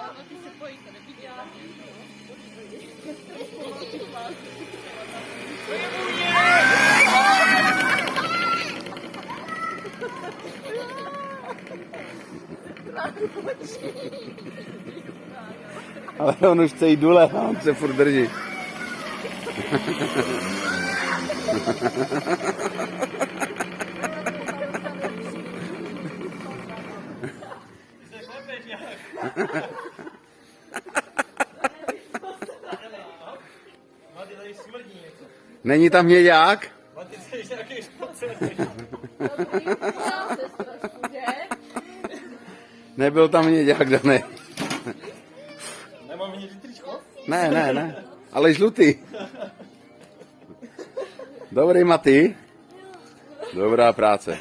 Ráno ty se pojíte, neviděla? Ale on už chce jít dole a on se furt drží. Není tam hněďák? Nebyl tam hněďák, Danej. Nemám hnědý tričko? Ne, ale žlutý. Dobrý, Maty. Dobrá práce.